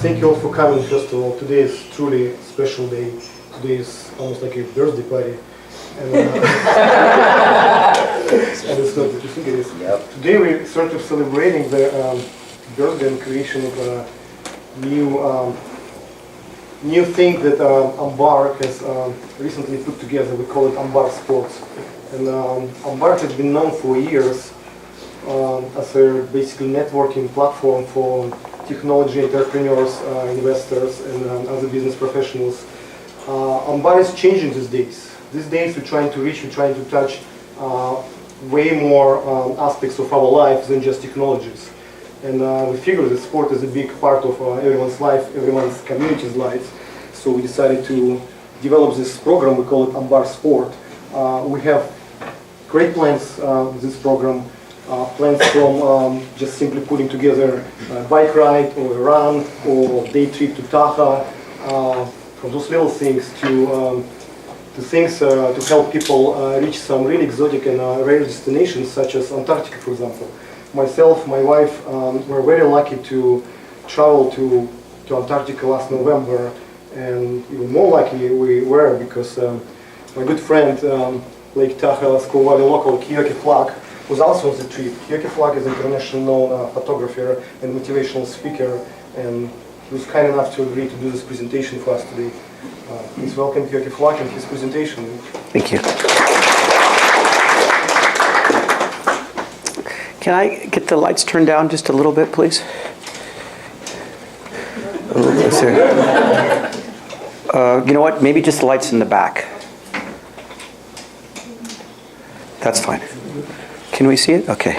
Thank you all for coming. First of all, today is truly a special day. Today is almost like a birthday party. And, and it's not what you think it is. Yep. Today we're sort of celebrating the birthday and creation of a new thing that AmBAR has recently put together. We call it AmBAR-Sport. And AmBAR has been known for years as a basically networking platform for technology entrepreneurs, investors, and other business professionals. AmBAR is changing these days. These days we're trying to touch way more aspects of our life than just technologies. And we figured that sport is a big part of everyone's life, everyone's community's life. So we decided to develop this program. We call it AmBAR-Sport. We have great plans with this program. Plans from just simply putting together a bike ride or a run or day trip to Taha, from those little things to things to help people reach some really exotic and rare destinations such as Antarctica, for example. Myself, my wife, were very lucky to travel to Antarctica last November, and even more lucky we were because my good friend, Lake Tahoe School Valley local Keioki Flagg, was also on the trip. Keioki Flagg is an international known photographer and motivational speaker, and he was kind enough to agree to do this presentation for us today. Please welcome Keioki Flagg and his presentation. Thank you. Can I get the lights turned down just a little bit, please? You know what? Maybe just the lights in the back. That's fine. Can we see it? Okay.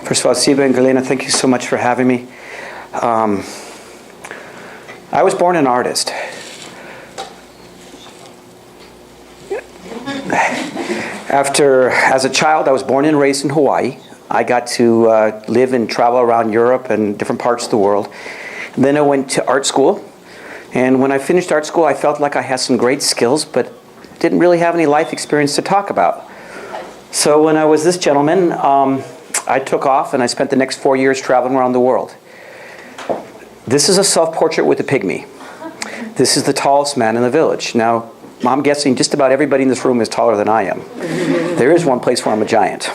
First of all, Seva and Galena, thank you so much for having me. I was born an artist. As a child, I was born and raised in Hawaii. I got to live and travel around Europe and different parts of the world. And then I went to art school. And when I finished art school, I felt like I had some great skills, but didn't really have any life experience to talk about. So when I was this gentleman, I took off and I spent the next 4 years traveling around the world. This is a self-portrait with a pygmy. This is the tallest man in the village. Now, I'm guessing just about everybody in this room is taller than I am. There is one place where I'm a giant.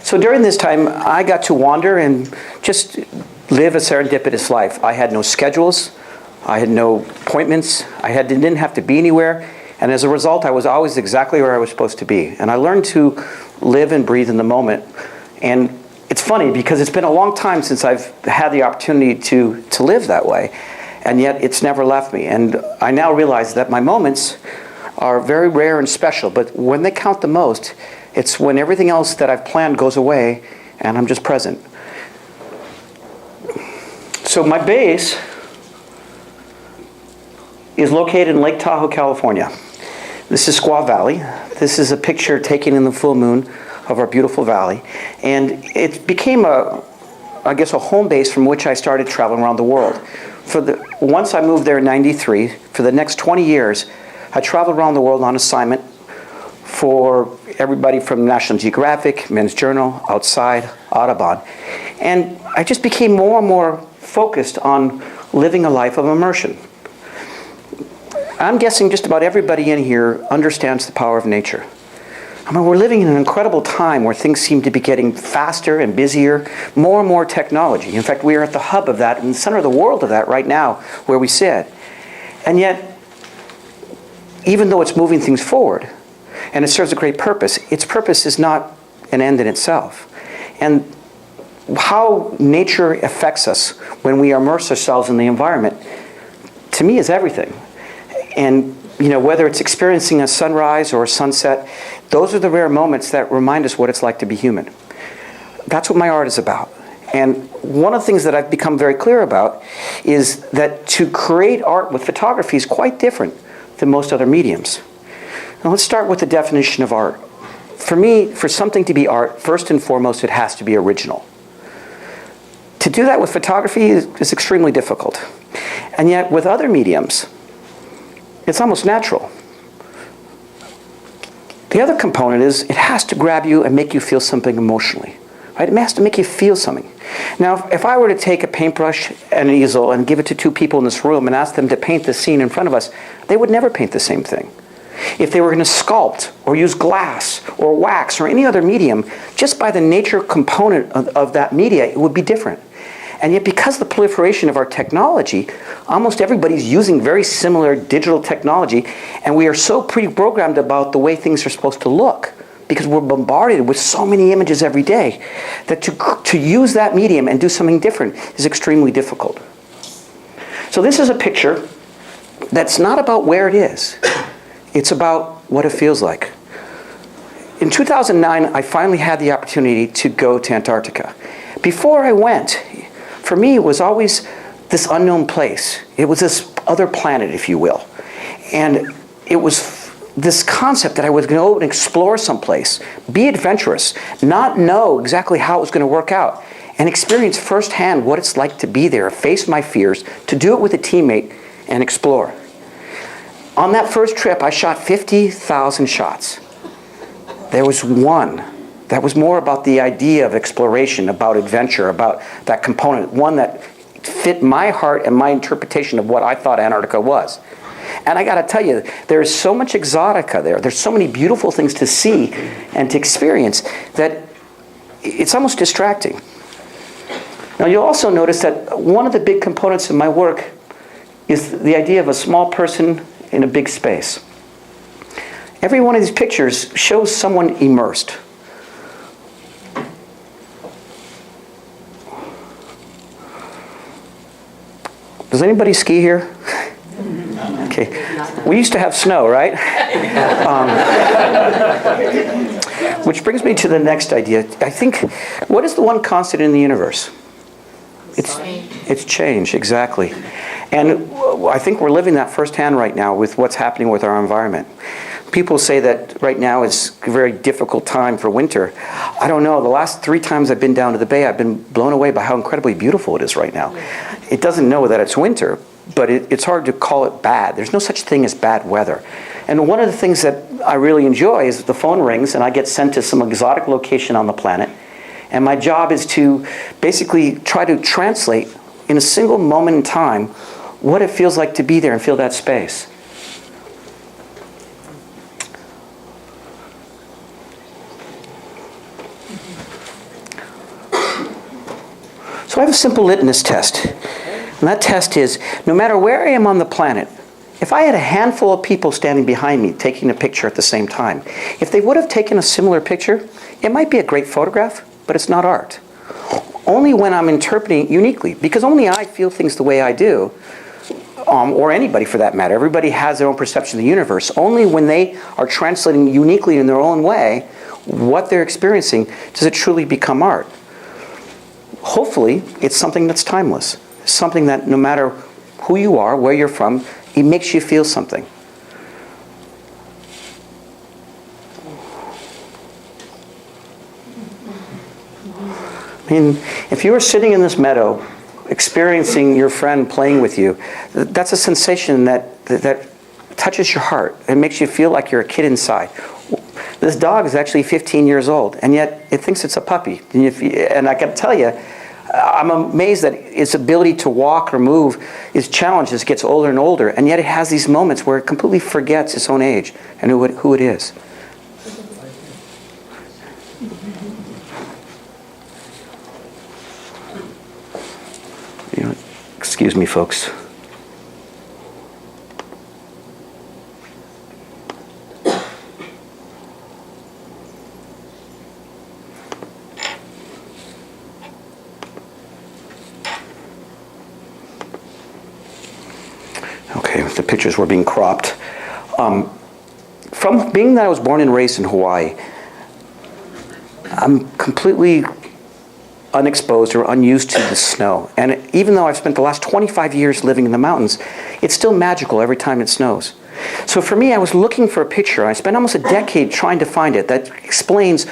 So during this time, I got to wander and just live a serendipitous life. I had no schedules. I had no appointments. Didn't have to be anywhere. And as a result, I was always exactly where I was supposed to be. And I learned to live and breathe in the moment. And it's funny because it's been a long time since I've had the opportunity to live that way. And yet it's never left me. And I now realize that my moments are very rare and special. But when they count the most, it's when everything else that I've planned goes away and I'm just present. So my base is located in Lake Tahoe, California. This is Squaw Valley. This is a picture taken in the full moon of our beautiful valley. And it became a home base from which I started traveling around the world. Once I moved there in '93, for the next 20 years, I traveled around the world on assignment for everybody from National Geographic, Men's Journal, Outside, Audubon. And I just became more and more focused on living a life of immersion. I'm guessing just about everybody in here understands the power of nature. I mean, we're living in an incredible time where things seem to be getting faster and busier, more and more technology. In fact, we are at the hub of that, in the center of the world of that right now, where we sit. And yet, even though it's moving things forward, and it serves a great purpose, its purpose is not an end in itself. And how nature affects us when we immerse ourselves in the environment, to me, is everything. And whether it's experiencing a sunrise or a sunset, those are the rare moments that remind us what it's like to be human. That's what my art is about. And one of the things that I've become very clear about is that to create art with photography is quite different than most other mediums. Now let's start with the definition of art. For me, for something to be art, first and foremost, it has to be original. To do that with photography is extremely difficult. And yet with other mediums, it's almost natural. The other component is it has to grab you and make you feel something emotionally. right? It has to make you feel something. Now, if I were to take a paintbrush and an easel and give it to two people in this room and ask them to paint the scene in front of us, they would never paint the same thing. If they were going to sculpt or use glass or wax or any other medium, just by the nature component of that media, it would be different. And yet, because of the proliferation of our technology, almost everybody's using very similar digital technology, and we are so pre-programmed about the way things are supposed to look, because we're bombarded with so many images every day, that to use that medium and do something different is extremely difficult. So this is a picture that's not about where it is. It's about what it feels like. In 2009, I finally had the opportunity to go to Antarctica. Before I went, for me, it was always this unknown place. It was this other planet, if you will. And it was this concept that I was going to go and explore someplace, be adventurous, not know exactly how it was going to work out, and experience firsthand what it's like to be there, face my fears, to do it with a teammate, and explore. On that first trip, I shot 50,000 shots. There was one that was more about the idea of exploration, about adventure, about that component, one that fit my heart and my interpretation of what I thought Antarctica was. And I got to tell you, there's so much exotica there. There's so many beautiful things to see and to experience that it's almost distracting. Now, you'll also notice that one of the big components of my work is the idea of a small person in a big space. Every one of these pictures shows someone immersed. Does anybody ski here? Okay. We used to have snow, right? Which brings me to the next idea. I think, what is the one constant in the universe? It's change, exactly. And I think we're living that firsthand right now with what's happening with our environment. People say that right now is a very difficult time for winter. I don't know. The last 3 times I've been down to the bay, I've been blown away by how incredibly beautiful it is right now. It doesn't know that it's winter, but it's hard to call it bad. There's no such thing as bad weather. And one of the things that I really enjoy is the phone rings and I get sent to some exotic location on the planet. And my job is to basically try to translate in a single moment in time what it feels like to be there and feel that space. So I have a simple litmus test. And that test is, no matter where I am on the planet, if I had a handful of people standing behind me taking a picture at the same time, if they would have taken a similar picture, it might be a great photograph, but it's not art. Only when I'm interpreting uniquely, because only I feel things the way I do, or anybody for that matter. Everybody has their own perception of the universe. Only when they are translating uniquely in their own way what they're experiencing does it truly become art. Hopefully, it's something that's timeless. Something that no matter who you are, where you're from, it makes you feel something. I mean, if you were sitting in this meadow, experiencing your friend playing with you, that's a sensation that touches your heart. It makes you feel like you're a kid inside. This dog is actually 15 years old, and yet it thinks it's a puppy. And I can tell you, I'm amazed that its ability to walk or move is challenged as it gets older and older, and yet it has these moments where it completely forgets its own age and who it is. Excuse me, folks. Okay, the pictures were being cropped. From being that I was born and raised in Hawaii, I'm completely unexposed or unused to the snow. And even though I've spent the last 25 years living in the mountains, it's still magical every time it snows. So for me, I was looking for a picture. I spent almost a decade trying to find it that explains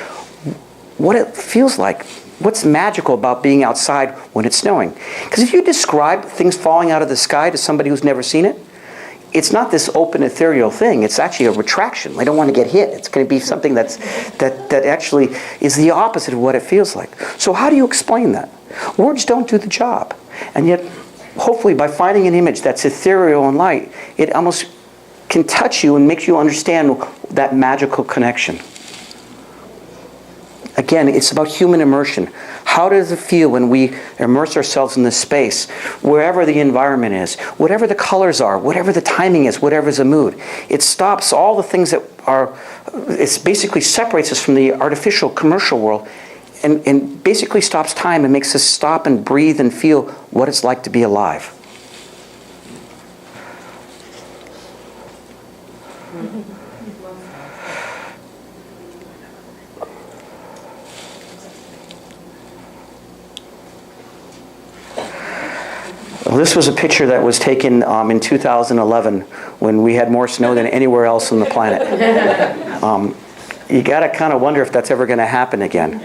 what it feels like. What's magical about being outside when it's snowing? Because if you describe things falling out of the sky to somebody who's never seen it, it's not this open ethereal thing. It's actually a retraction. I don't want to get hit. It's going to be something that actually is the opposite of what it feels like. So how do you explain that? Words don't do the job. And yet, hopefully by finding an image that's ethereal and light, it almost can touch you and makes you understand that magical connection. Again, it's about human immersion. How does it feel when we immerse ourselves in this space, wherever the environment is, whatever the colors are, whatever the timing is, whatever's the mood? It stops all the things that are, it basically separates us from the artificial commercial world and basically stops time and makes us stop and breathe and feel what it's like to be alive. Well, this was a picture that was taken in 2011 when we had more snow than anywhere else on the planet. You got to kind of wonder if that's ever going to happen again.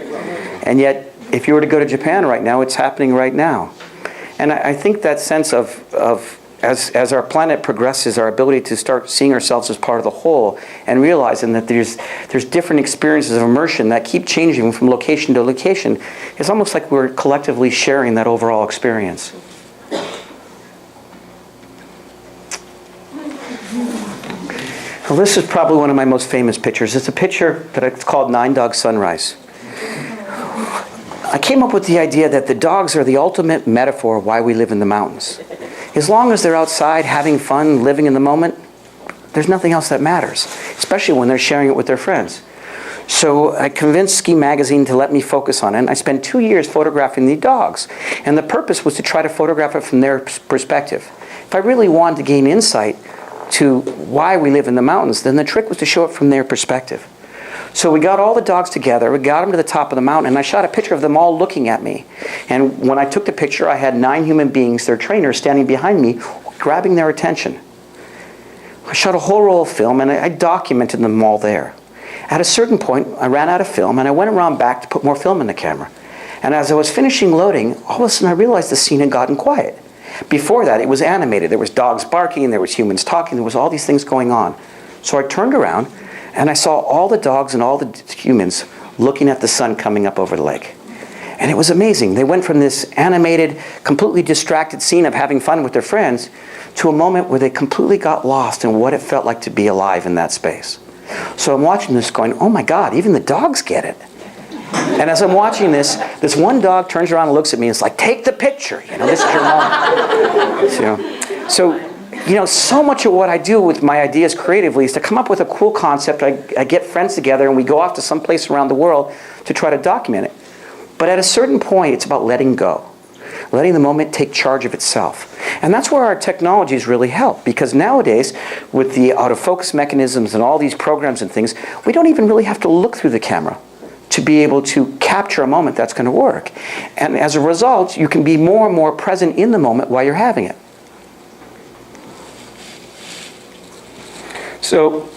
And yet, if you were to go to Japan right now, it's happening right now. And I think that sense of as our planet progresses, our ability to start seeing ourselves as part of the whole and realizing that there's different experiences of immersion that keep changing from location to location, it's almost like we're collectively sharing that overall experience. Well, this is probably one of my most famous pictures. It's a picture that it's called Nine Dog Sunrise. I came up with the idea that the dogs are the ultimate metaphor of why we live in the mountains. As long as they're outside having fun, living in the moment, there's nothing else that matters, especially when they're sharing it with their friends. So I convinced Ski Magazine to let me focus on it, and I spent 2 years photographing the dogs. And the purpose was to try to photograph it from their perspective. If I really wanted to gain insight to why we live in the mountains, then the trick was to show it from their perspective. So we got all the dogs together, we got them to the top of the mountain, and I shot a picture of them all looking at me. And when I took the picture, I had 9 human beings, their trainers, standing behind me, grabbing their attention. I shot a whole roll of film, and I documented them all there. At a certain point, I ran out of film, and I went around back to put more film in the camera. And as I was finishing loading, all of a sudden I realized the scene had gotten quiet. Before that, it was animated. There was dogs barking, there was humans talking, there was all these things going on. So I turned around, and I saw all the dogs and all the humans looking at the sun coming up over the lake. And it was amazing. They went from this animated, completely distracted scene of having fun with their friends to a moment where they completely got lost in what it felt like to be alive in that space. So I'm watching this going, oh my God, even the dogs get it. And as I'm watching this one dog turns around and looks at me and is like, take the picture. This is your moment. So, so much of what I do with my ideas creatively is to come up with a cool concept. I get friends together and we go off to some place around the world to try to document it. But at a certain point, it's about letting go. Letting the moment take charge of itself. And that's where our technologies really help, because nowadays, with the autofocus mechanisms and all these programs and things, we don't even really have to look through the camera to be able to capture a moment that's going to work. And as a result, you can be more and more present in the moment while you're having it. So,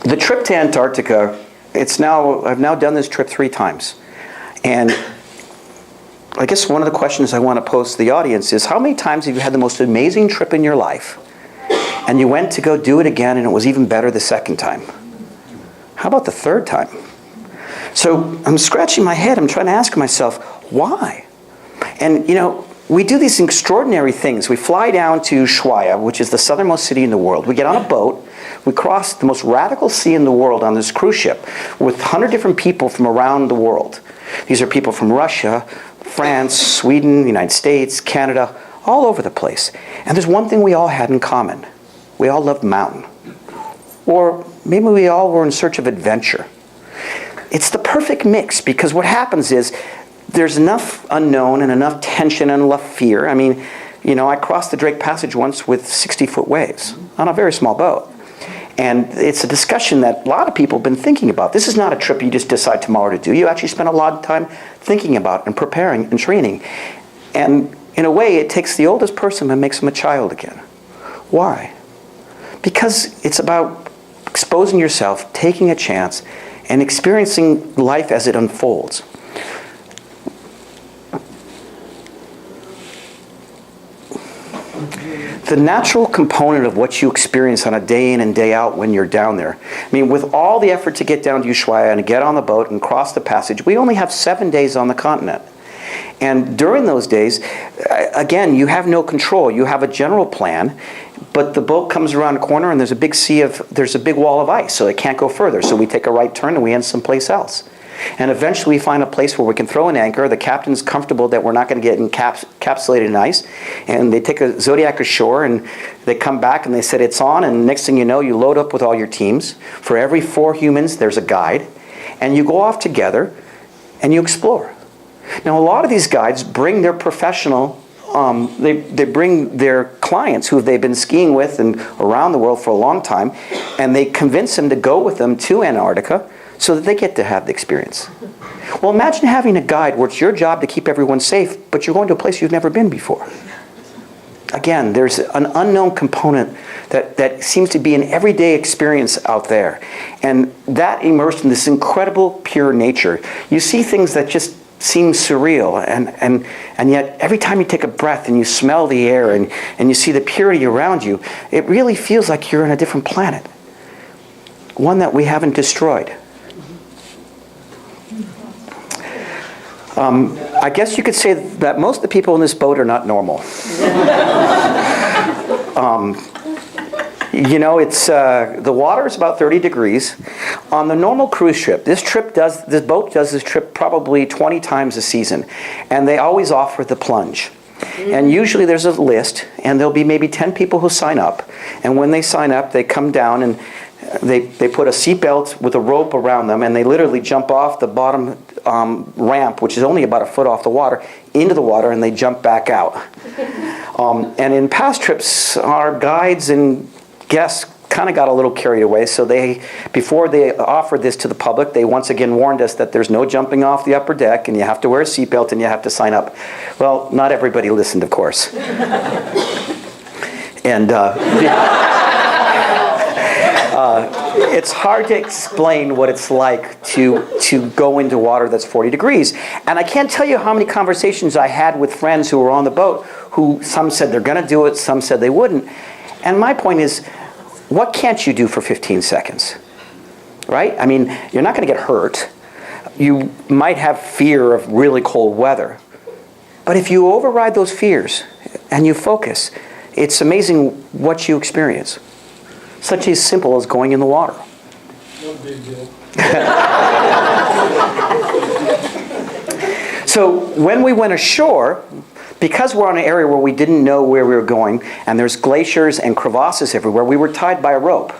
the trip to Antarctica, I've now done this trip 3 times. And I guess one of the questions I want to pose to the audience is, how many times have you had the most amazing trip in your life and you went to go do it again and it was even better the second time? How about the third time? So I'm scratching my head, I'm trying to ask myself, why? And we do these extraordinary things. We fly down to Ushuaia, which is the southernmost city in the world. We get on a boat, we cross the most radical sea in the world on this cruise ship with 100 different people from around the world. These are people from Russia, France, Sweden, the United States, Canada, all over the place. And there's one thing we all had in common. We all loved mountain. Or maybe we all were in search of adventure. It's the perfect mix, because what happens is there's enough unknown and enough tension and enough fear. I mean, I crossed the Drake Passage once with 60-foot waves on a very small boat. And it's a discussion that a lot of people have been thinking about. This is not a trip you just decide tomorrow to do. You actually spend a lot of time thinking about and preparing and training. And in a way, it takes the oldest person and makes them a child again. Why? Because it's about exposing yourself, taking a chance, and experiencing life as it unfolds. the natural component of what you experience on a day in and day out when you're down there. I mean, with all the effort to get down to Ushuaia and get on the boat and cross the passage, we only have 7 days on the continent. And during those days, again, you have no control. You have a general plan, but the boat comes around a corner and there's a big wall of ice, so it can't go further. So we take a right turn and we end someplace else. And eventually we find a place where we can throw an anchor. The captain's comfortable that we're not going to get encapsulated in ice. And they take a Zodiac ashore and they come back and they said it's on. And next thing you know, you load up with all your teams. For every 4 humans, there's a guide. And you go off together and you explore. Now, a lot of these guides bring their professional, they bring their clients who they've been skiing with and around the world for a long time, and they convince them to go with them to Antarctica so that they get to have the experience. Well, imagine having a guide where it's your job to keep everyone safe, but you're going to a place you've never been before. Again, there's an unknown component that seems to be an everyday experience out there. And that immersed in this incredible pure nature. You see things that just seem surreal, and yet every time you take a breath and you smell the air and you see the purity around you, it really feels like you're on a different planet. One that we haven't destroyed. I guess you could say that most of the people in this boat are not normal. You know, it's the water is about 30 degrees. On the normal cruise ship, this boat does this trip probably 20 times a season, and they always offer the plunge. And usually there's a list, and there'll be maybe 10 people who sign up. And when they sign up, they come down and they put a seatbelt with a rope around them, and they literally jump off the bottom ramp, which is only about a foot off the water, into the water, and they jump back out. And in past trips, our guides and guests kind of got a little carried away, so before they offered this to the public, they once again warned us that there's no jumping off the upper deck, and you have to wear a seatbelt, and you have to sign up. Well, not everybody listened, of course. And it's hard to explain what it's like to go into water that's 40 degrees. And I can't tell you how many conversations I had with friends who were on the boat, who some said they're going to do it, some said they wouldn't. And my point is, what can't you do for 15 seconds? Right? I mean, you're not going to get hurt. You might have fear of really cold weather. But if you override those fears and you focus, it's amazing what you experience. Such as simple as going in the water. No big deal. So when we went ashore, because we're on an area where we didn't know where we were going, and there's glaciers and crevasses everywhere, we were tied by a rope.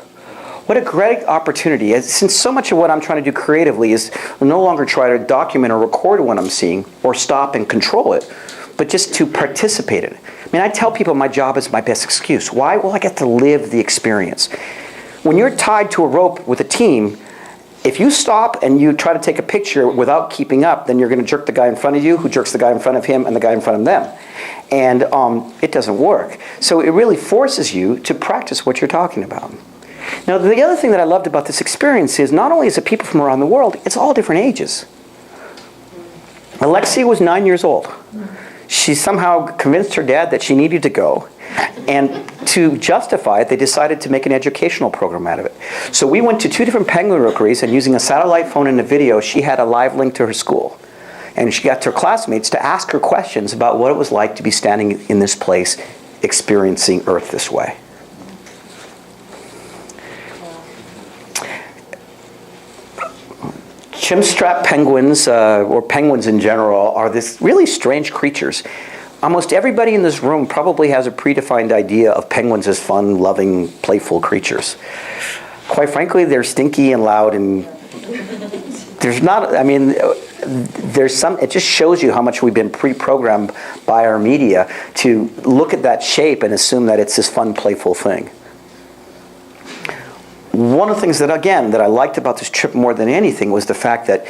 What a great opportunity. Since so much of what I'm trying to do creatively is no longer try to document or record what I'm seeing, or stop and control it, but just to participate in it. I mean, I tell people my job is my best excuse. Why? Well, I get to live the experience. When you're tied to a rope with a team, if you stop and you try to take a picture without keeping up, then you're going to jerk the guy in front of you, who jerks the guy in front of him, and the guy in front of them. And it doesn't work. So it really forces you to practice what you're talking about. Now, the other thing that I loved about this experience is not only is it people from around the world, it's all different ages. Alexia was 9 years old. She somehow convinced her dad that she needed to go. And to justify it, they decided to make an educational program out of it. So we went to 2 different penguin rookeries, and using a satellite phone and a video, she had a live link to her school. And she got her classmates to ask her questions about what it was like to be standing in this place, experiencing Earth this way. Chimstrap penguins, or penguins in general, are this really strange creatures. Almost everybody in this room probably has a predefined idea of penguins as fun, loving, playful creatures. Quite frankly, they're stinky and loud, and there's not, I mean, there's some, it just shows you how much we've been pre-programmed by our media to look at that shape and assume that it's this fun, playful thing. One of the things that, again, that I liked about this trip more than anything was the fact that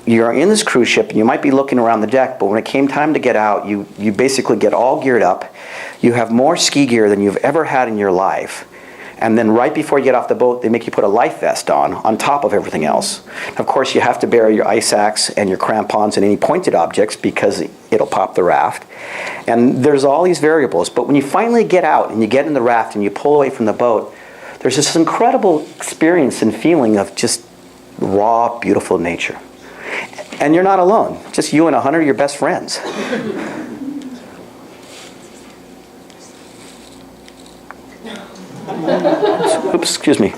you're in this cruise ship and you might be looking around the deck, but when it came time to get out, you basically get all geared up. You have more ski gear than you've ever had in your life. And then right before you get off the boat, they make you put a life vest on top of everything else. Of course, you have to bear your ice axe and your crampons and any pointed objects because it'll pop the raft. And there's all these variables. But when you finally get out and you get in the raft and you pull away from the boat, there's this incredible experience and feeling of just raw, beautiful nature. And you're not alone. Just you and 100 of your best friends. Oops, excuse me.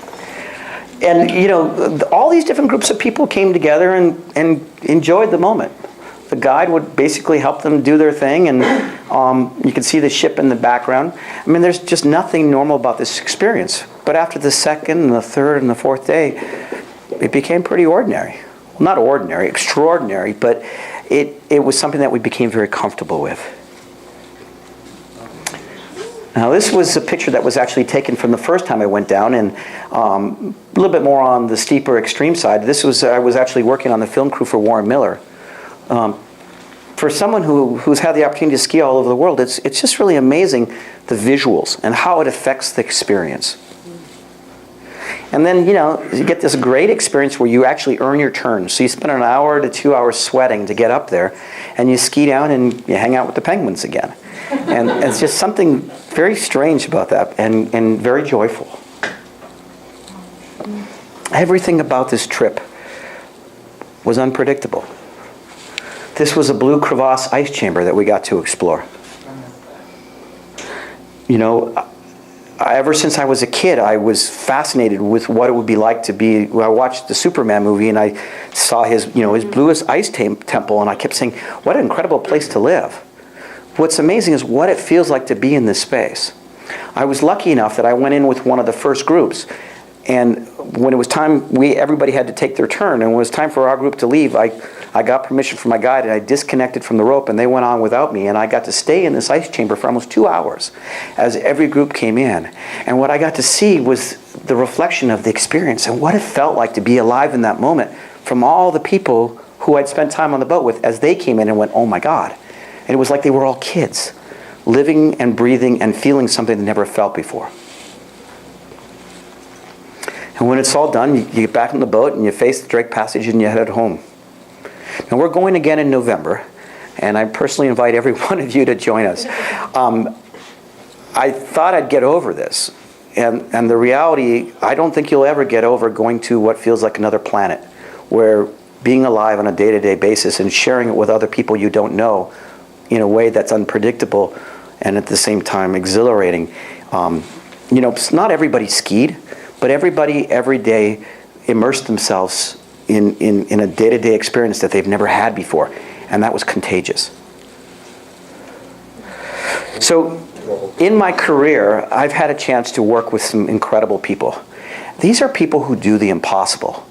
And, you know, all these different groups of people came together and enjoyed the moment. The guide would basically help them do their thing, and you could see the ship in the background. I mean, there's just nothing normal about this experience. But after the second and the third and the fourth day, it became pretty ordinary. Well, not ordinary, extraordinary, but it was something that we became very comfortable with. Now, this was a picture that was actually taken from the first time I went down, and a little bit more on the steeper extreme side. I was actually working on the film crew for Warren Miller. For someone who's had the opportunity to ski all over the world, it's just really amazing, the visuals and how it affects the experience. And then, you know, you get this great experience where you actually earn your turn. So you spend an hour to 2 hours sweating to get up there, and you ski down and you hang out with the penguins again. And it's just something very strange about that, and very joyful. Everything about this trip was unpredictable. This was a blue crevasse ice chamber that we got to explore. You know, ever since I was a kid, I was fascinated with what it would be like to be. I watched the Superman movie, and I saw his bluest ice temple, and I kept saying, "What an incredible place to live." What's amazing is what it feels like to be in this space. I was lucky enough that I went in with one of the first groups, and when it was time, everybody had to take their turn, and when it was time for our group to leave, I got permission from my guide, and I disconnected from the rope, and they went on without me, and I got to stay in this ice chamber for almost 2 hours as every group came in. And what I got to see was the reflection of the experience and what it felt like to be alive in that moment from all the people who I'd spent time on the boat with as they came in and went, "Oh my God." And it was like they were all kids, living and breathing and feeling something they never felt before. And when it's all done, you get back on the boat and you face the Drake Passage and you head home. Now we're going again in November, and I personally invite every one of you to join us. I thought I'd get over this, and the reality, I don't think you'll ever get over going to what feels like another planet, where being alive on a day-to-day basis and sharing it with other people you don't know in a way that's unpredictable and at the same time exhilarating. You know, not everybody skied, but everybody every day immersed themselves in a day-to-day experience that they've never had before, and that was contagious. So in my career, I've had a chance to work with some incredible people. These are people who do the impossible.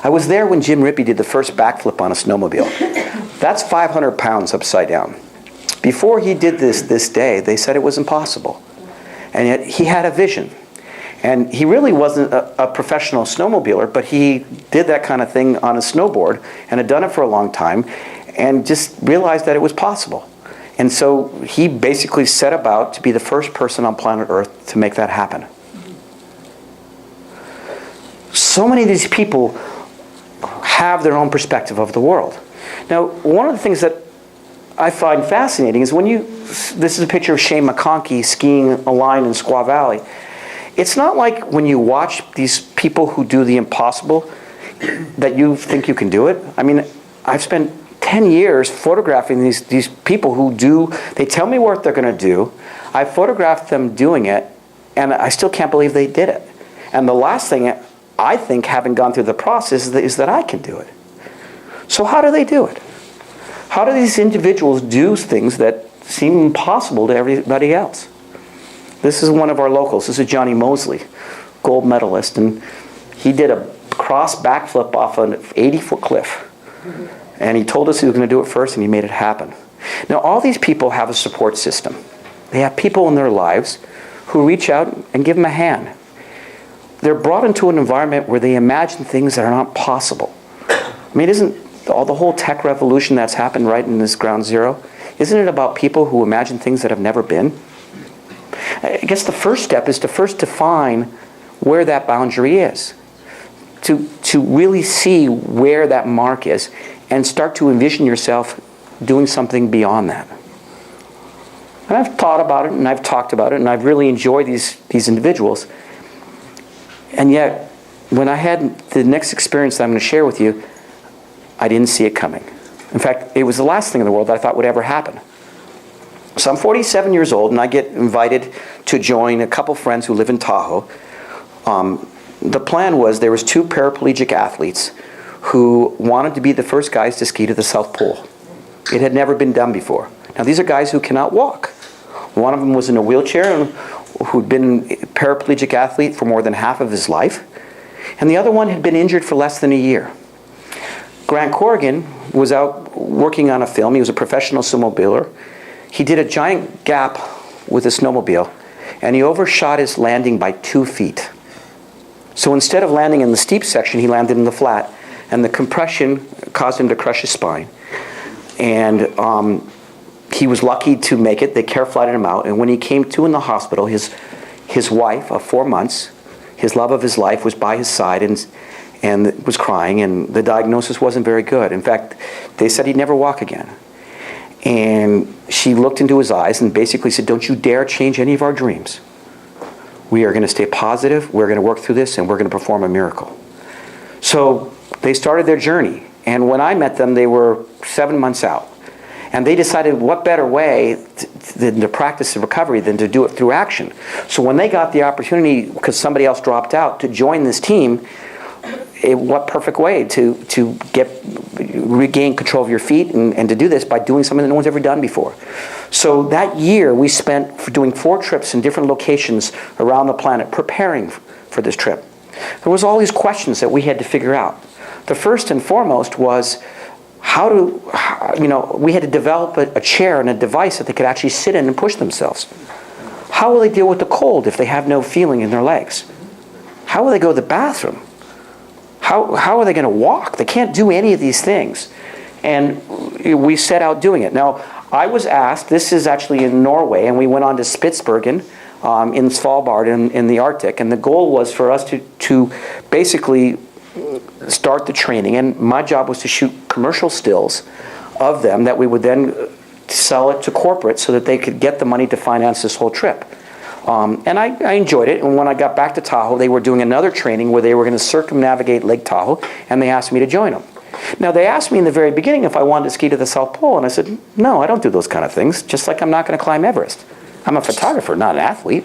I was there when Jim Rippey did the first backflip on a snowmobile. That's 500 pounds upside down. Before he did this day, they said it was impossible. And yet he had a vision. And he really wasn't a professional snowmobiler, but he did that kind of thing on a snowboard and had done it for a long time and just realized that it was possible. And so he basically set about to be the first person on planet Earth to make that happen. So many of these people have their own perspective of the world. Now, one of the things that I find fascinating is this is a picture of Shane McConkey skiing a line in Squaw Valley. It's not like when you watch these people who do the impossible that you think you can do it. I mean, I've spent 10 years photographing these people who they tell me what they're going to do. I photographed them doing it, and I still can't believe they did it. And the last thing I think, having gone through the process, is that I can do it. So how do they do it? How do these individuals do things that seem impossible to everybody else? This is one of our locals. This is Johnny Mosley, gold medalist, and he did a cross backflip off an 80-foot cliff. And he told us he was going to do it first, and he made it happen. Now, all these people have a support system. They have people in their lives who reach out and give them a hand. They're brought into an environment where they imagine things that are not possible. I mean, isn't the whole tech revolution that's happened right in this ground zero, isn't it about people who imagine things that have never been? I guess the first step is to first define where that boundary is, to really see where that mark is and start to envision yourself doing something beyond that. And I've thought about it and I've talked about it and I've really enjoyed these individuals. And yet, when I had the next experience that I'm going to share with you, I didn't see it coming. In fact, it was the last thing in the world that I thought would ever happen. So I'm 47 years old and I get invited to join a couple friends who live in Tahoe. The plan was there was 2 paraplegic athletes who wanted to be the first guys to ski to the South Pole. It had never been done before. Now these are guys who cannot walk. One of them was in a wheelchair and who'd been a paraplegic athlete for more than half of his life. And the other one had been injured for less than a year. Grant Corrigan was out working on a film. He was a professional snowmobiler. He did a giant gap with a snowmobile and he overshot his landing by 2 feet. So instead of landing in the steep section, he landed in the flat, and the compression caused him to crush his spine. And he was lucky to make it. They care flighted him out, and when he came to in the hospital, his wife of 4 months, his love of his life, was by his side and was crying, and the diagnosis wasn't very good. In fact, they said he'd never walk again. And she looked into his eyes and basically said, "Don't you dare change any of our dreams. We are going to stay positive, we're going to work through this, and we're going to perform a miracle." So they started their journey. And when I met them, they were 7 months out. And they decided what better way than to practice the recovery than to do it through action. So when they got the opportunity, because somebody else dropped out, to join this team, what perfect way to regain control of your feet and to do this by doing something that no one's ever done before. So that year we spent doing 4 trips in different locations around the planet preparing for this trip. There was all these questions that we had to figure out. The first and foremost was we had to develop a chair and a device that they could actually sit in and push themselves. How will they deal with the cold if they have no feeling in their legs? How will they go to the bathroom? How are they going to walk? They can't do any of these things. And we set out doing it. Now, I was asked, this is actually in Norway, and we went on to Spitsbergen in Svalbard in the Arctic, and the goal was for us to basically start the training, and my job was to shoot commercial stills of them that we would then sell it to corporate so that they could get the money to finance this whole trip. And I enjoyed it, and when I got back to Tahoe, they were doing another training where they were going to circumnavigate Lake Tahoe, and they asked me to join them. Now, they asked me in the very beginning if I wanted to ski to the South Pole, and I said, no, I don't do those kind of things, just like I'm not going to climb Everest. I'm a photographer, not an athlete.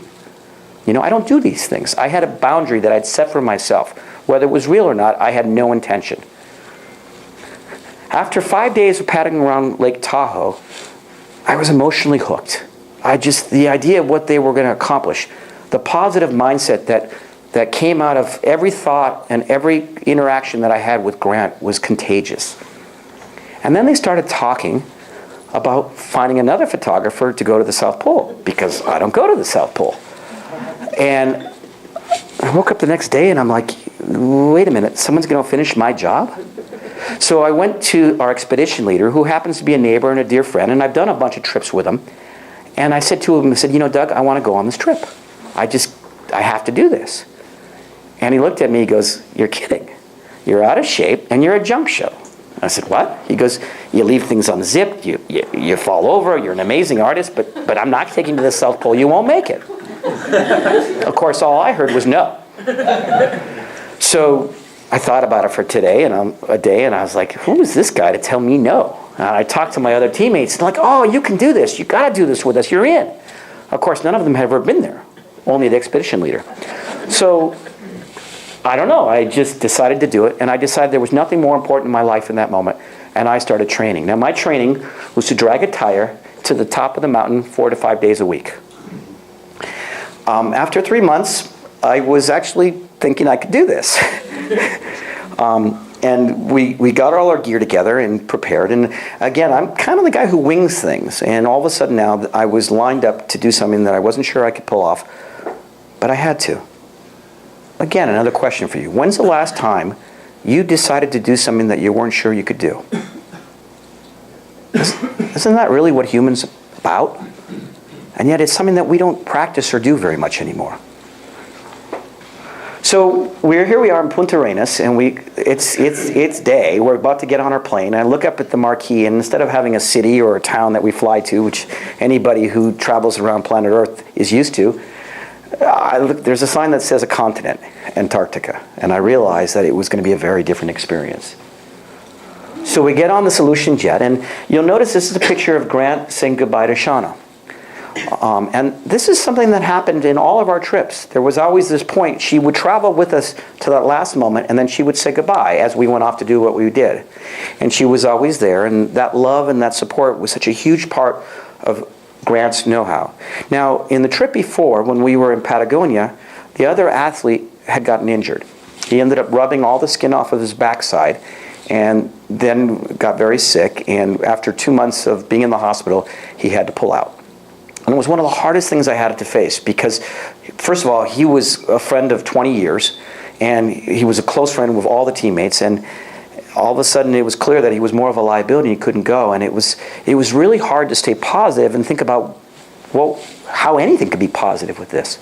I don't do these things. I had a boundary that I'd set for myself. Whether it was real or not, I had no intention. After 5 days of paddling around Lake Tahoe, I was emotionally hooked. The idea of what they were going to accomplish, the positive mindset that came out of every thought and every interaction that I had with Grant was contagious. And then they started talking about finding another photographer to go to the South Pole, because I don't go to the South Pole. And I woke up the next day and I'm like, wait a minute, someone's going to finish my job? So I went to our expedition leader, who happens to be a neighbor and a dear friend, and I've done a bunch of trips with him. And I said to him, Doug, I want to go on this trip. I have to do this. And he looked at me, he goes, you're kidding. You're out of shape and you're a junk show. I said, what? He goes, you leave things unzipped, you fall over, you're an amazing artist, but I'm not taking you to the South Pole, you won't make it. Of course, all I heard was no. So I thought about it for a day, and I was like, who is this guy to tell me no? And I talked to my other teammates, and they're like, oh, you can do this, you got to do this with us, you're in. Of course, none of them had ever been there, only the expedition leader. So I don't know, I just decided to do it, and I decided there was nothing more important in my life in that moment, and I started training. Now, my training was to drag a tire to the top of the mountain 4 to 5 days a week. After 3 months, I was actually thinking I could do this. And we got all our gear together and prepared, and again, I'm kind of the guy who wings things, and all of a sudden now I was lined up to do something that I wasn't sure I could pull off, but I had to. Again, another question for you. When's the last time you decided to do something that you weren't sure you could do? Isn't that really what humans are about? And yet it's something that we don't practice or do very much anymore. So here we are in Punta Arenas, and it's day. We're about to get on our plane. I look up at the marquee, and instead of having a city or a town that we fly to, which anybody who travels around planet Earth is used to, there's a sign that says a continent, Antarctica, and I realized that it was going to be a very different experience. So we get on the Solution Jet, and you'll notice this is a picture of Grant saying goodbye to Shauna. And this is something that happened in all of our trips. There was always this point. She would travel with us to that last moment, and then she would say goodbye as we went off to do what we did. And she was always there, and that love and that support was such a huge part of Grant's know-how. Now, in the trip before, when we were in Patagonia, the other athlete had gotten injured. He ended up rubbing all the skin off of his backside, and then got very sick, and after 2 months of being in the hospital, he had to pull out. And it was one of the hardest things I had to face because, first of all, he was a friend of 20 years, and he was a close friend with all the teammates, and all of a sudden it was clear that he was more of a liability, he couldn't go, and it was really hard to stay positive and think about, well, how anything could be positive with this.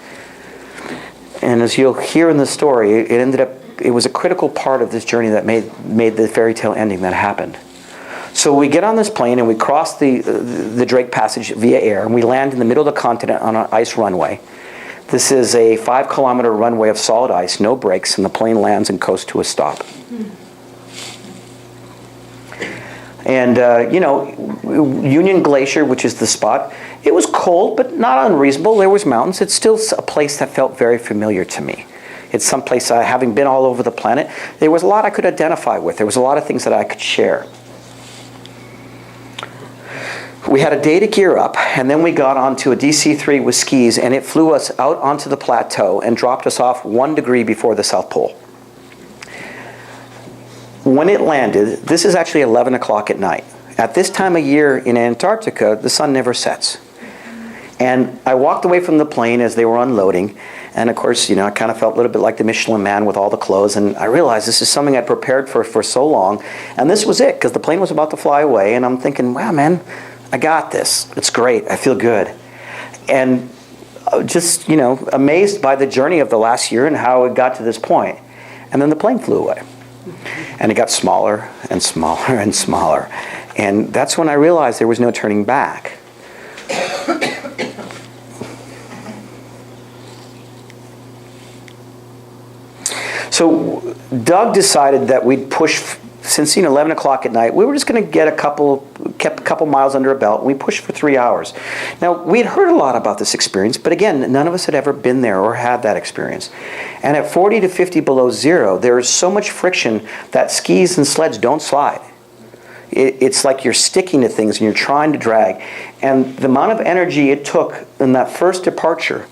And as you'll hear in the story, it was a critical part of this journey that made the fairy tale ending that happened. So we get on this plane and we cross the Drake Passage via air, and we land in the middle of the continent on an ice runway. This is a 5-kilometer runway of solid ice, no brakes, and the plane lands and coasts to a stop. And, Union Glacier, which is the spot, it was cold, but not unreasonable. There was mountains. It's still a place that felt very familiar to me. It's someplace, having been all over the planet, there was a lot I could identify with. There was a lot of things that I could share. We had a day to gear up, and then we got onto a DC-3 with skis, and it flew us out onto the plateau and dropped us off 1 degree before the South Pole. When it landed, this is actually 11 o'clock at night. At this time of year in Antarctica, the sun never sets. And I walked away from the plane as they were unloading, and of course, I kind of felt a little bit like the Michelin Man with all the clothes, and I realized this is something I'd prepared for so long, and this was it, because the plane was about to fly away, and I'm thinking, wow, man, I got this. It's great. I feel good. And just, amazed by the journey of the last year and how it got to this point. And then the plane flew away. And it got smaller and smaller and smaller. And that's when I realized there was no turning back. So Doug decided that we'd push. Since 11 o'clock at night, we were just going to get kept a couple miles under a belt, and we pushed for 3 hours. Now, we'd heard a lot about this experience, but again, none of us had ever been there or had that experience. And at 40 to 50 below zero, there is so much friction that skis and sleds don't slide. It's like you're sticking to things and you're trying to drag. And the amount of energy it took in that first departure,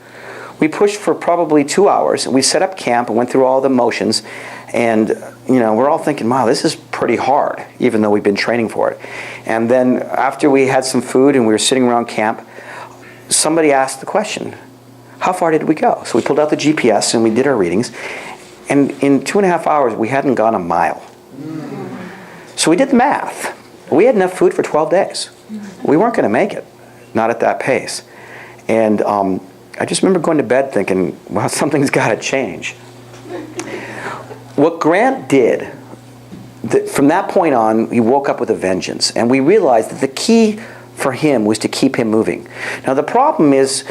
we pushed for probably 2 hours, and we set up camp and went through all the motions, and we're all thinking, wow, this is pretty hard, even though we've been training for it. And then after we had some food and we were sitting around camp, somebody asked the question, how far did we go? So we pulled out the GPS and we did our readings, and in 2.5 hours we hadn't gone a mile. So we did the math. We had enough food for 12 days. We weren't going to make it, not at that pace. And I just remember going to bed thinking, well, something's got to change. What Grant did, from that point on, he woke up with a vengeance. And we realized that the key for him was to keep him moving. Now, the problem is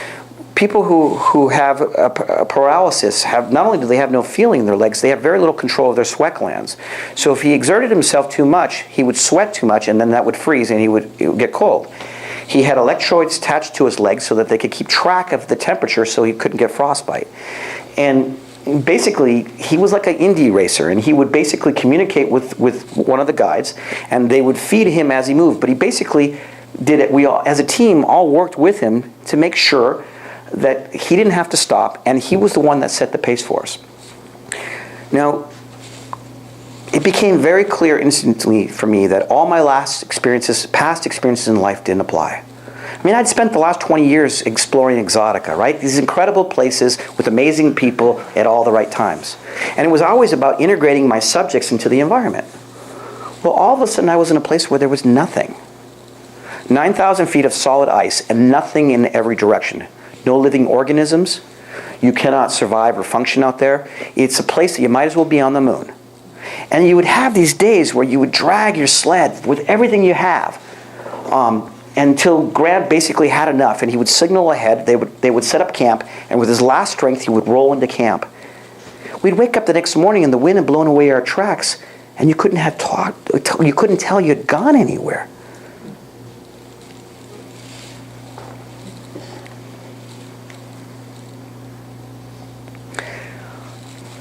people who have a paralysis not only do they have no feeling in their legs, they have very little control of their sweat glands. So if he exerted himself too much, he would sweat too much, and then that would freeze and it would get cold. He had electrodes attached to his legs so that they could keep track of the temperature so he couldn't get frostbite. And basically, he was like an indie racer, and he would basically communicate with one of the guides, and they would feed him as he moved. But he basically did it. We all, as a team, all worked with him to make sure that he didn't have to stop, and he was the one that set the pace for us. Now, it became very clear instantly for me that all my past experiences in life didn't apply. I mean, I'd spent the last 20 years exploring Exotica, right? These incredible places with amazing people at all the right times. And it was always about integrating my subjects into the environment. Well, all of a sudden I was in a place where there was nothing. 9,000 feet of solid ice and nothing in every direction. No living organisms. you cannot survive or function out there. It's a place that you might as well be on the moon. And you would have these days where you would drag your sled with everything you have until Grant basically had enough, and he would signal ahead. They would set up camp, and with his last strength, he would roll into camp. We'd wake up the next morning, and the wind had blown away our tracks, and you couldn't tell you had gone anywhere.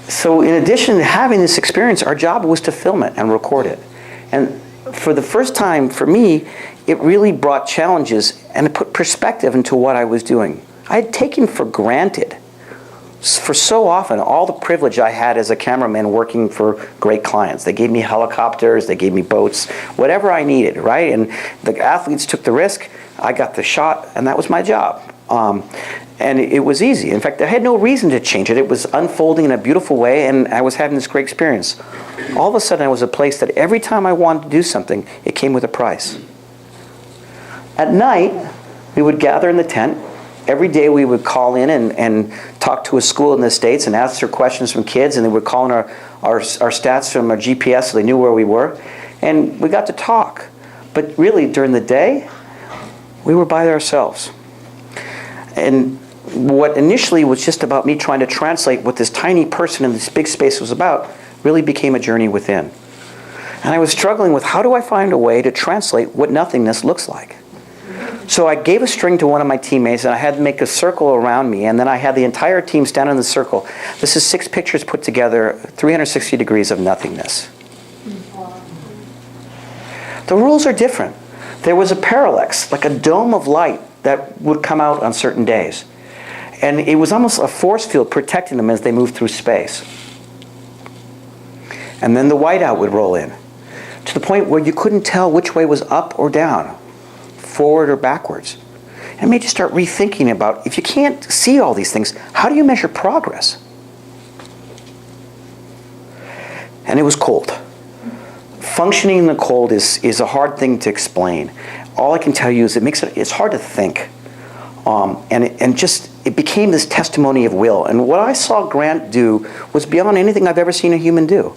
So in addition to having this experience, our job was to film it and record it. And for the first time, for me, it really brought challenges and it put perspective into what I was doing. I had taken for granted, for so often, all the privilege I had as a cameraman working for great clients. They gave me helicopters, they gave me boats, whatever I needed, right? And the athletes took the risk, I got the shot, and that was my job. And it was easy. In fact, I had no reason to change it. It was unfolding in a beautiful way, and I was having this great experience. All of a sudden, I was a place that every time I wanted to do something, it came with a price. At night, we would gather in the tent. Every day we would call in and talk to a school in the States and answer questions from kids, and they would call in our stats from our GPS so they knew where we were. And we got to talk. But really, during the day, we were by ourselves. And what initially was just about me trying to translate what this tiny person in this big space was about really became a journey within. And I was struggling with, how do I find a way to translate what nothingness looks like? So I gave a string to one of my teammates, and I had to make a circle around me, and then I had the entire team stand in the circle. This is 6 pictures put together, 360 degrees of nothingness. The rules are different. There was a parallax, like a dome of light, that would come out on certain days. And it was almost a force field protecting them as they moved through space. And then the whiteout would roll in, to the point where you couldn't tell which way was up or down, forward or backwards. And it made you start rethinking about, if you can't see all these things, how do you measure progress? And it was cold. Functioning in the cold is a hard thing to explain. All I can tell you is it's hard to think. It became this testimony of will. And what I saw Grant do was beyond anything I've ever seen a human do.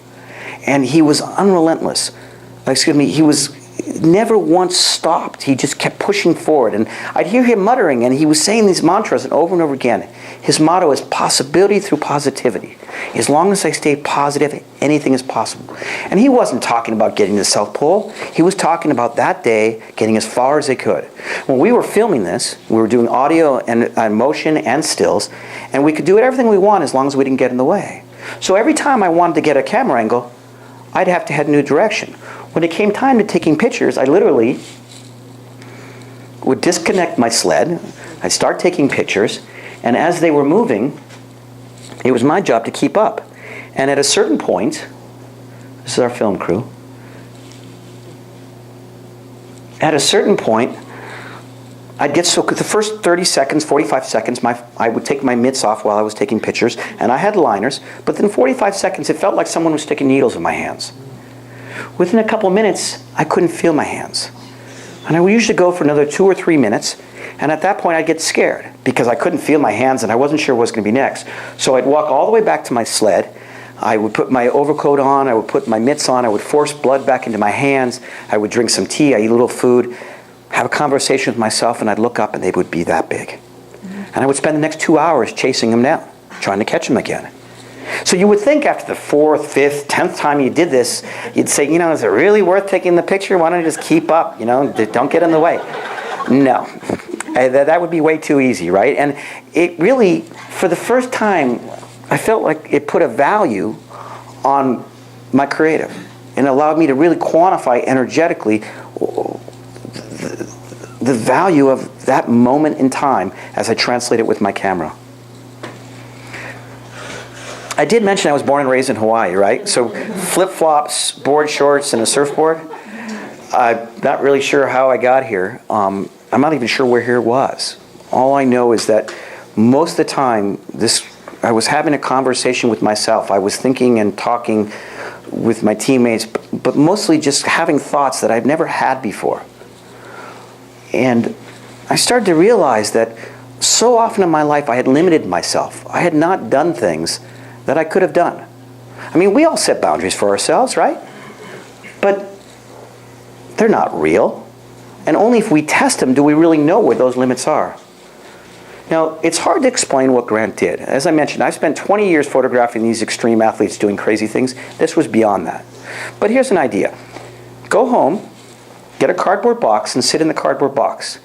And he was unrelentless. He was never once stopped. He just kept pushing forward. And I'd hear him muttering, and he was saying these mantras over and over again. His motto is possibility through positivity. As long as I stay positive, anything is possible. And he wasn't talking about getting to the South Pole. He was talking about that day getting as far as they could. When we were filming this, we were doing audio and motion and stills, and we could do everything we want as long as we didn't get in the way. So every time I wanted to get a camera angle, I'd have to head a new direction. When it came time to taking pictures, I literally would disconnect my sled. I'd start taking pictures, and as they were moving, it was my job to keep up. And at a certain point, this is our film crew, at a certain point, I'd get so, the first 30 seconds, 45 seconds, I would take my mitts off while I was taking pictures, and I had liners, but then 45 seconds, it felt like someone was sticking needles in my hands. Within a couple of minutes, I couldn't feel my hands. And I would usually go for another 2 or 3 minutes, and at that point I'd get scared because I couldn't feel my hands and I wasn't sure what was going to be next. So I'd walk all the way back to my sled, I would put my overcoat on, I would put my mitts on, I would force blood back into my hands, I would drink some tea, I'd eat a little food, have a conversation with myself, and I'd look up and they would be that big. And I would spend the next 2 hours chasing them down, trying to catch them again. So you would think after the 4th, 5th, 10th time you did this, you'd say, is it really worth taking the picture? Why don't you just keep up, don't get in the way. No, that would be way too easy, right? And it really, for the first time, I felt like it put a value on my creative and allowed me to really quantify energetically the value of that moment in time as I translate it with my camera. I did mention I was born and raised in Hawaii, right? So flip-flops, board shorts, and a surfboard. I'm not really sure how I got here. I'm not even sure where here was. All I know is that most of the time, I was having a conversation with myself. I was thinking and talking with my teammates, but mostly just having thoughts that I've never had before. And I started to realize that so often in my life I had limited myself. I had not done things that I could have done. I mean, we all set boundaries for ourselves, right? But they're not real. And only if we test them do we really know where those limits are. Now, it's hard to explain what Grant did. As I mentioned, I've spent 20 years photographing these extreme athletes doing crazy things. This was beyond that. But here's an idea. Go home, get a cardboard box, and sit in the cardboard box.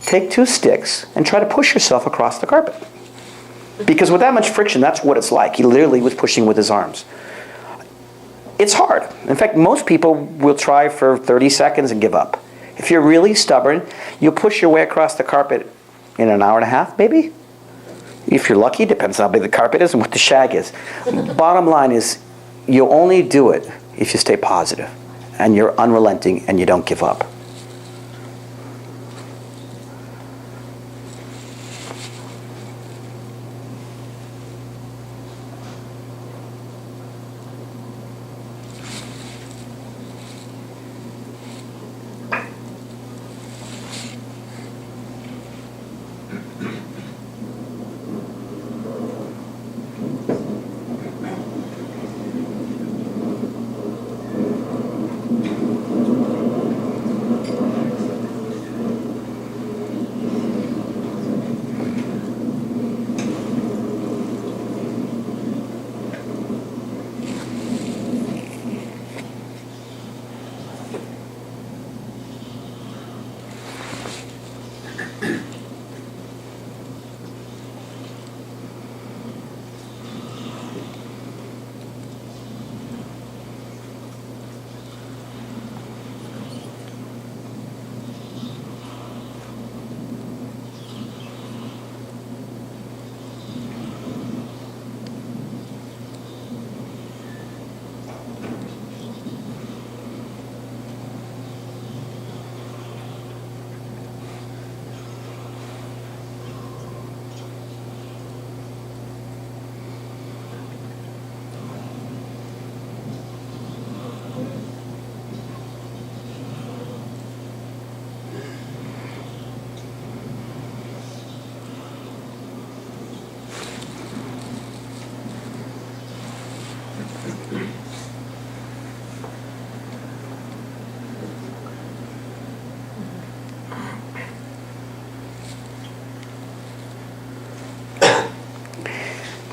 Take 2 sticks and try to push yourself across the carpet. Because with that much friction, that's what it's like. He literally was pushing with his arms. It's hard. In fact, most people will try for 30 seconds and give up. If you're really stubborn, you'll push your way across the carpet in an hour and a half, maybe? If you're lucky, depends on how big the carpet is and what the shag is. Bottom line is, you'll only do it if you stay positive and you're unrelenting and you don't give up.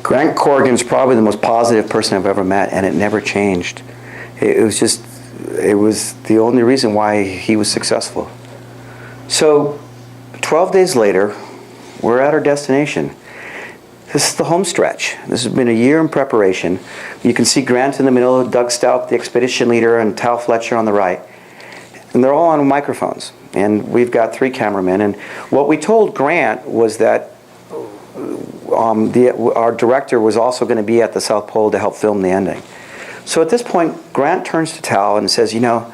Grant Corrigan's probably the most positive person I've ever met, and it never changed. It was the only reason why he was successful. So, 12 days later, we're at our destination. This is the home stretch. This has been a year in preparation. You can see Grant in the middle, Doug Stout, the expedition leader, and Tal Fletcher on the right. And they're all on microphones. And we've got 3 cameramen. And what we told Grant was that our director was also going to be at the South Pole to help film the ending. So at this point, Grant turns to Tal and says, you know,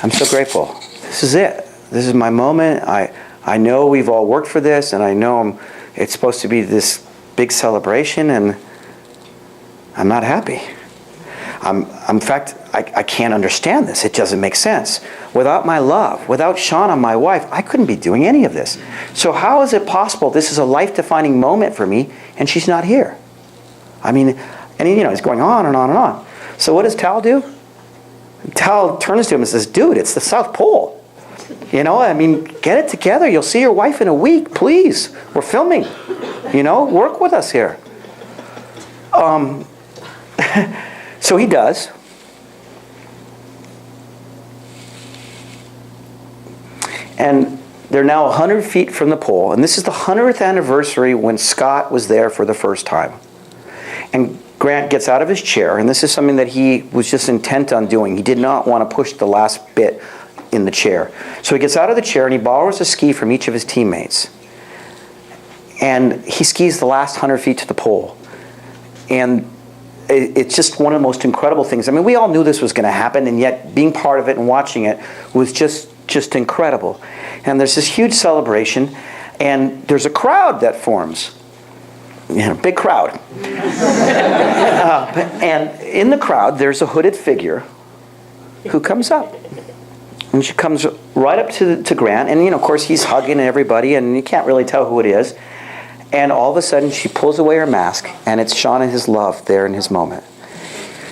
I'm so grateful. This is it. This is my moment. I know we've all worked for this, and I know it's supposed to be this big celebration, and I'm not happy. In fact, I can't understand this. It doesn't make sense. Without my love, without Shauna, my wife, I couldn't be doing any of this. So how is it possible this is a life-defining moment for me, and she's not here? I mean, and you know, he's going on and on and on. So what does Tal do? Tal turns to him and says, dude, it's the South Pole. You know, I mean, get it together. You'll see your wife in a week, please. We're filming. You know, work with us here. So he does. And they're now 100 feet from the pole. And this is the 100th anniversary when Scott was there for the first time. And Grant gets out of his chair, and this is something that he was just intent on doing. He did not want to push the last bit in the chair. So he gets out of the chair and he borrows a ski from each of his teammates. And he skis the last 100 feet to the pole. And it's just one of the most incredible things. I mean, we all knew this was going to happen, and yet being part of it and watching it was just incredible. And there's this huge celebration, and there's a crowd that forms. You know, big crowd. And in the crowd, there's a hooded figure who comes up. and she comes right up to Grant, and of course he's hugging everybody, and you can't really tell who it is. And all of a sudden, she pulls away her mask, and it's Sean and his love there in his moment.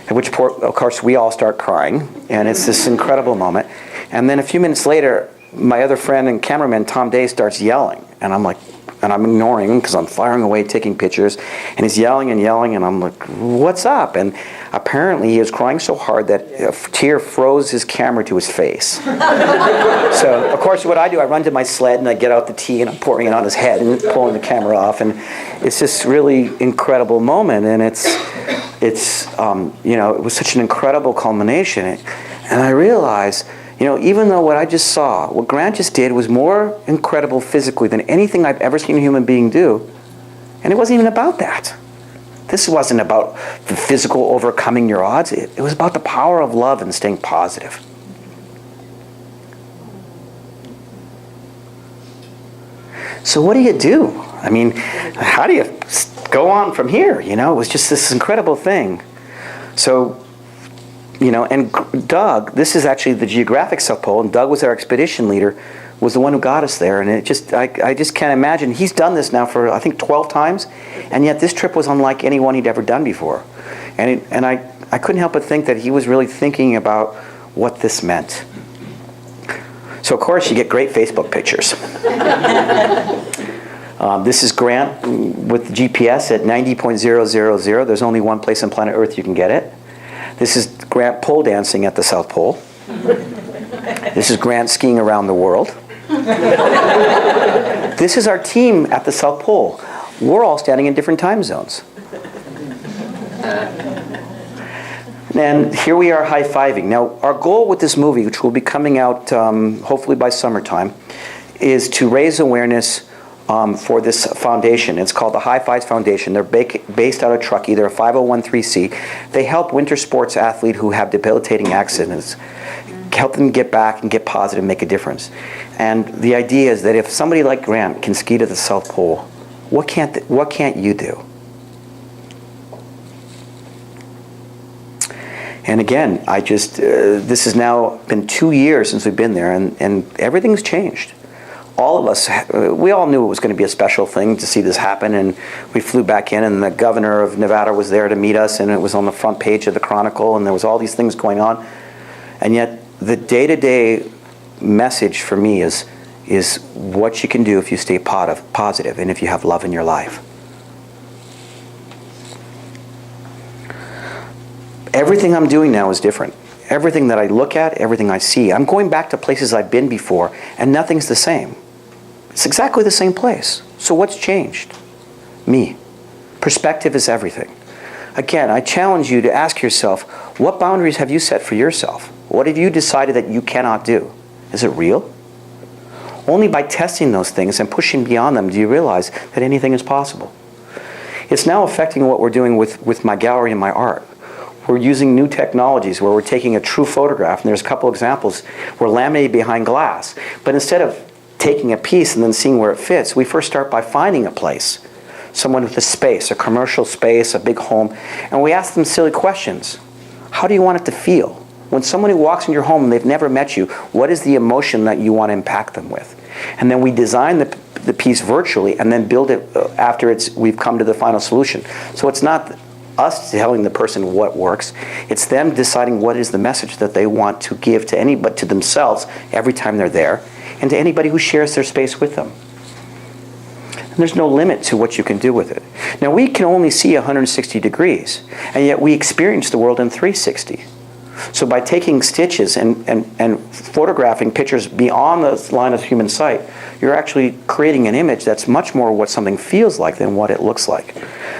At which point, of course, we all start crying, and it's this incredible moment. And then a few minutes later, my other friend and cameraman, Tom Day, starts yelling, and I'm like, and I'm ignoring him because I'm firing away, taking pictures, and he's yelling, and I'm like, what's up? And apparently he was crying so hard that a tear froze his camera to his face. So, of course, what I do, I run to my sled, and I get out the tea, and I'm pouring it on his head, and pulling the camera off, and it's this really incredible moment, and it was such an incredible culmination, and I realized, even though what I just saw, what Grant just did was more incredible physically than anything I've ever seen a human being do, and it wasn't even about that. This wasn't about the physical overcoming your odds. It was about the power of love and staying positive. So what do you do? I mean, how do you go on from here? It was just this incredible thing. So, and Doug, this is actually the geographic South Pole, and Doug was our expedition leader, was the one who got us there. And I just can't imagine. He's done this now for, I think, 12 times, and yet this trip was unlike any one he'd ever done before. And I couldn't help but think that he was really thinking about what this meant. So, of course, you get great Facebook pictures. This is Grant with GPS at 90.000. There's only one place on planet Earth you can get it. This is Grant pole dancing at the South Pole. This is Grant skiing around the world. This is our team at the South Pole. We're all standing in different time zones. And here we are high-fiving. Now, our goal with this movie, which will be coming out hopefully by summertime, is to raise awareness for this foundation. It's called the High Fives Foundation. They're based out of Truckee. They're a 501(c)(3). They help winter sports athletes who have debilitating accidents, help them get back and get positive, make a difference. And the idea is that if somebody like Grant can ski to the South Pole, what can't you do? And again, this has now been 2 years since we've been there, and everything's changed. All of us, we all knew it was going to be a special thing to see this happen, and we flew back in, and the governor of Nevada was there to meet us, and it was on the front page of the Chronicle, and there was all these things going on. And yet, the day-to-day message for me is what you can do if you stay positive and if you have love in your life. Everything I'm doing now is different. Everything that I look at, everything I see, I'm going back to places I've been before, and nothing's the same. It's exactly the same place. So what's changed? Me. Perspective is everything. Again, I challenge you to ask yourself, what boundaries have you set for yourself? What have you decided that you cannot do? Is it real? Only by testing those things and pushing beyond them do you realize that anything is possible. It's now affecting what we're doing with my gallery and my art. We're using new technologies where we're taking a true photograph, and there's a couple examples. We're laminating behind glass. But instead of taking a piece and then seeing where it fits, we first start by finding a place. Someone with a space, a commercial space, a big home, and we ask them silly questions. How do you want it to feel? When somebody walks in your home and they've never met you, what is the emotion that you want to impact them with? And then we design the piece virtually and then build it after we've come to the final solution. So it's not us telling the person what works, it's them deciding what is the message that they want to give to anybody, to themselves every time they're there, and to anybody who shares their space with them. And there's no limit to what you can do with it. Now, we can only see 160 degrees, and yet we experience the world in 360. So by taking stitches and photographing pictures beyond the line of human sight, you're actually creating an image that's much more what something feels like than what it looks like.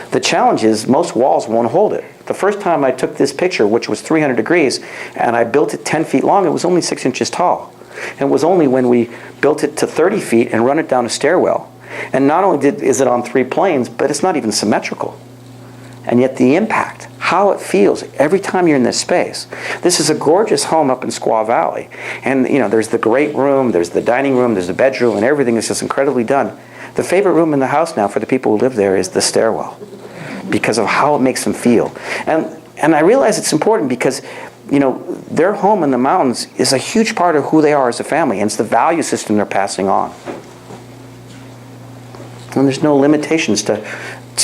The challenge is most walls won't hold it. The first time I took this picture, which was 300 degrees, and I built it 10 feet long, it was only 6 inches tall. And it was only when we built it to 30 feet and run it down a stairwell. And not only is it on 3 planes, but it's not even symmetrical. And yet the impact, how it feels every time you're in this space. This is a gorgeous home up in Squaw Valley. And there's the great room, there's the dining room, there's the bedroom, and everything is just incredibly done. The favorite room in the house now for the people who live there is the stairwell, because of how it makes them feel. And I realize it's important because you know, their home in the mountains is a huge part of who they are as a family, and it's the value system they're passing on. And there's no limitations to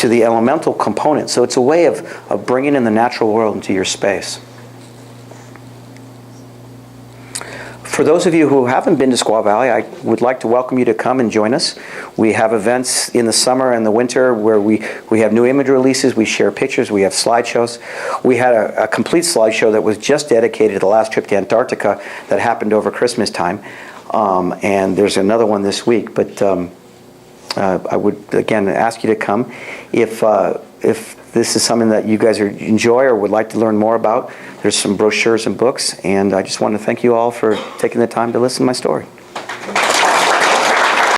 the elemental component, so it's a way of bringing in the natural world into your space. For those of you who haven't been to Squaw Valley, I would like to welcome you to come and join us. We have events in the summer and the winter where we have new image releases, we share pictures, we have slideshows. We had a complete slideshow that was just dedicated to the last trip to Antarctica that happened over Christmas time. And there's another one this week, but I would again ask you to come. If this is something that you guys enjoy or would like to learn more about, there's some brochures and books, and I just want to thank you all for taking the time to listen to my story.